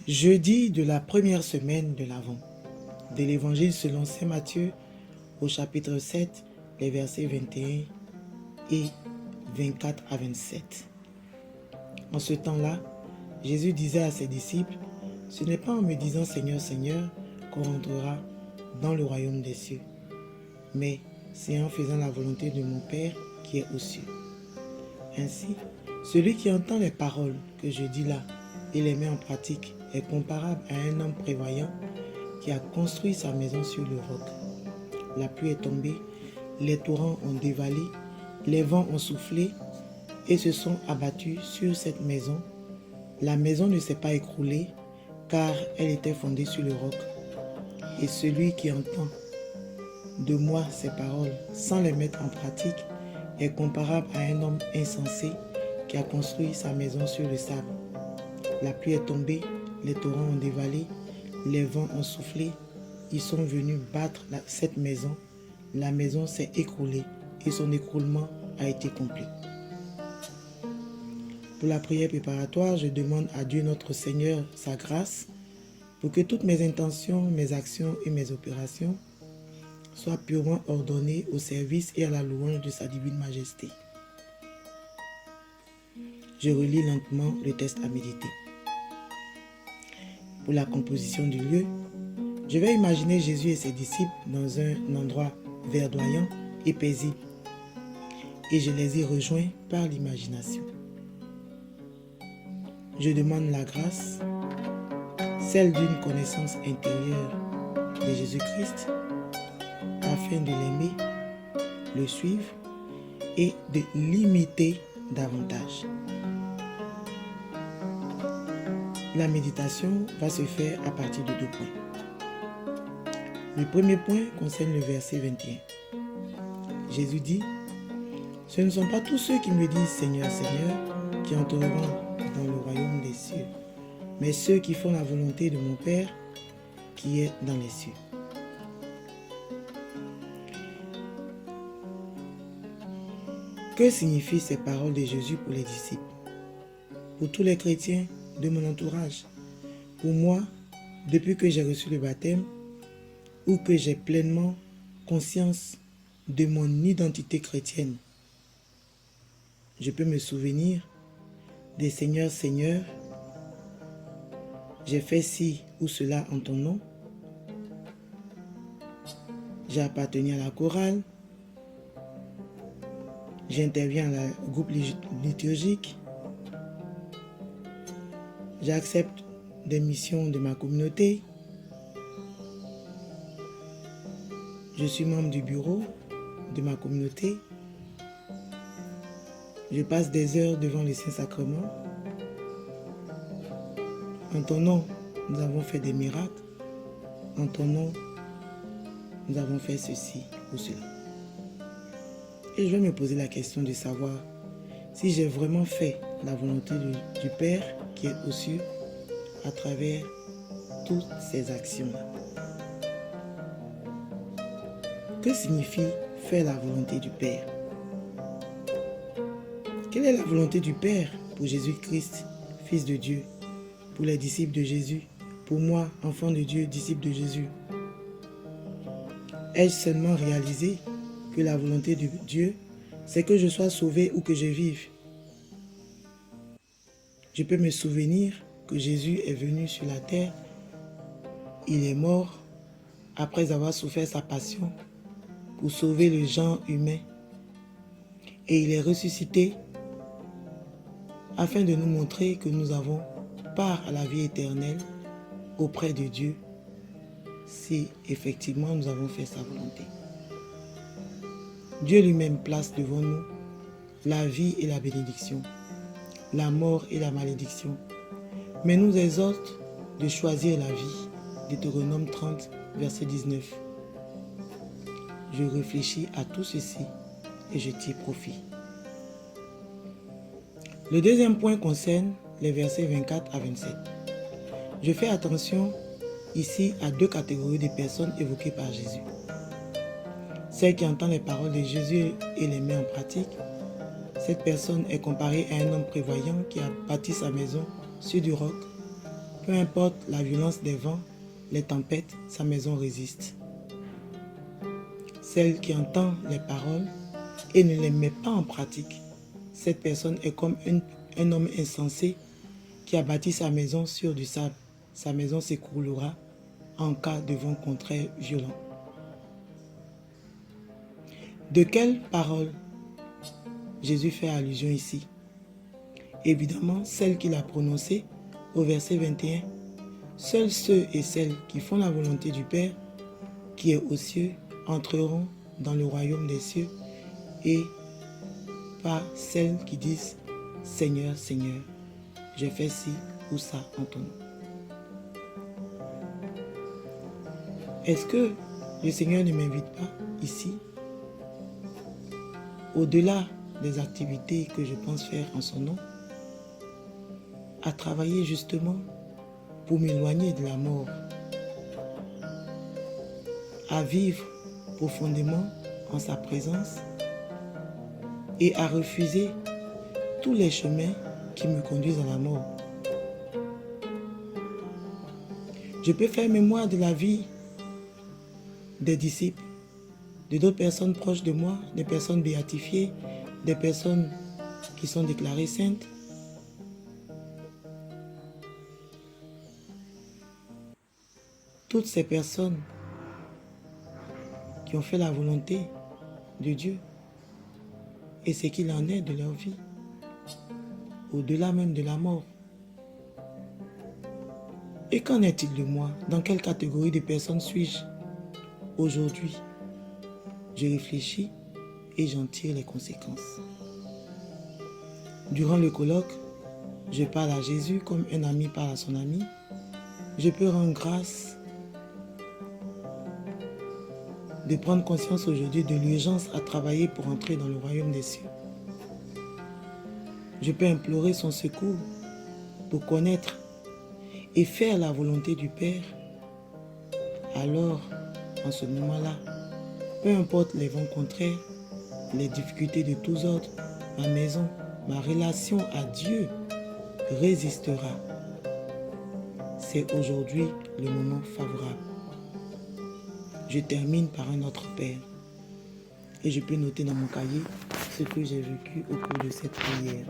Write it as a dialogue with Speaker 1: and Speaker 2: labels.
Speaker 1: Jeudi de la première semaine de l'Avent, de l'Évangile selon saint Matthieu au chapitre 7, les versets 21 et 24 à 27. En ce temps-là, Jésus disait à ses disciples, « Ce n'est pas en me disant Seigneur, Seigneur qu'on rentrera dans le royaume des cieux, mais c'est en faisant la volonté de mon Père qui est aux cieux. Ainsi, celui qui entend les paroles que je dis là et les met en pratique est comparable à un homme prévoyant qui a construit sa maison sur le roc. La pluie est tombée, les torrents ont dévalé, les vents ont soufflé et se sont abattus sur cette maison. La maison ne s'est pas écroulée car elle était fondée sur le roc. Et celui qui entend de moi ces paroles sans les mettre en pratique est comparable à un homme insensé qui a construit sa maison sur le sable. La pluie est tombée, les torrents ont dévalé, les vents ont soufflé, ils sont venus battre cette maison. La maison s'est écroulée et son écroulement a été complet. Pour la prière préparatoire, je demande à Dieu notre Seigneur sa grâce pour que toutes mes intentions, mes actions et mes opérations soient purement ordonnées au service et à la louange de sa divine majesté. Je relis lentement le texte à méditer. Pour la composition du lieu, je vais imaginer Jésus et ses disciples dans un endroit verdoyant et paisible, et je les ai rejoints par l'imagination. Je demande la grâce, celle d'une connaissance intérieure de Jésus-Christ, afin de l'aimer, le suivre et de l'imiter davantage. La méditation va se faire à partir de 2 points. Le premier point concerne le verset 21. Jésus dit, « Ce ne sont pas tous ceux qui me disent Seigneur, Seigneur, qui entreront dans le royaume des cieux, mais ceux qui font la volonté de mon Père qui est dans les cieux. » Que signifient ces paroles de Jésus pour les disciples? Pour tous les chrétiens de mon entourage, pour moi, depuis que j'ai reçu le baptême, ou que j'ai pleinement conscience de mon identité chrétienne, je peux me souvenir des Seigneur, Seigneur, j'ai fait ci ou cela en ton nom, j'ai appartenu à la chorale, j'interviens au groupe liturgique, j'accepte des missions de ma communauté, je suis membre du bureau de ma communauté, je passe des heures devant le Saint-Sacrement. En ton nom, nous avons fait des miracles. En ton nom, nous avons fait ceci ou cela. Et je vais me poser la question de savoir si j'ai vraiment fait la volonté du Père qui est aux cieux à travers toutes ces actions-là. Que signifie faire la volonté du Père? Quelle est la volonté du Père pour Jésus-Christ, Fils de Dieu, pour les disciples de Jésus, pour moi, enfant de Dieu, disciple de Jésus? Ai-je seulement réalisé que la volonté de Dieu, c'est que je sois sauvé ou que je vive? Je peux me souvenir que Jésus est venu sur la terre, il est mort après avoir souffert sa passion pour sauver le genre humain et il est ressuscité afin de nous montrer que nous avons part à la vie éternelle auprès de Dieu si effectivement nous avons fait sa volonté. Dieu lui-même place devant nous la vie et la bénédiction, la mort et la malédiction, mais nous exhorte de choisir la vie. Deutéronome 30, verset 19. Je réfléchis à tout ceci et je tire profit. Le deuxième point concerne les versets 24 à 27. Je fais attention ici à 2 catégories de personnes évoquées par Jésus. Celle qui entend les paroles de Jésus et les met en pratique. Cette personne est comparée à un homme prévoyant qui a bâti sa maison sur du roc. Peu importe la violence des vents, les tempêtes, sa maison résiste. Celle qui entend les paroles et ne les met pas en pratique, cette personne est comme un homme insensé qui a bâti sa maison sur du sable. Sa maison s'écroulera en cas de vent contraire violent. De quelle parole Jésus fait allusion ici? Évidemment, celle qu'il a prononcée au verset 21. Seuls ceux et celles qui font la volonté du Père, qui est aux cieux, entreront dans le royaume des cieux, et pas celles qui disent « Seigneur, Seigneur, j'ai fait ci ou ça en ton nom ». Est-ce que le Seigneur ne m'invite pas ici, au-delà des activités que je pense faire en son nom, à travailler justement pour m'éloigner de la mort, à vivre profondément en sa présence et à refuser tous les chemins qui me conduisent à la mort. Je peux faire mémoire de la vie des disciples, de d'autres personnes proches de moi, des personnes béatifiées, des personnes qui sont déclarées saintes. Toutes ces personnes qui ont fait la volonté de Dieu et ce qu'il en est de leur vie, au-delà même de la mort. Et qu'en est-il de moi? Dans quelle catégorie de personnes suis-je aujourd'hui? Je réfléchis et j'en tire les conséquences. Durant le colloque, je parle à Jésus comme un ami parle à son ami. Je peux rendre grâce de prendre conscience aujourd'hui de l'urgence à travailler pour entrer dans le royaume des cieux. Je peux implorer son secours pour connaître et faire la volonté du Père. Alors, en ce moment-là, peu importe les vents contraires, les difficultés de tous ordres, ma maison, ma relation à Dieu résistera. C'est aujourd'hui le moment favorable. Je termine par un autre Père. Et je peux noter dans mon cahier ce que j'ai vécu au cours de cette prière.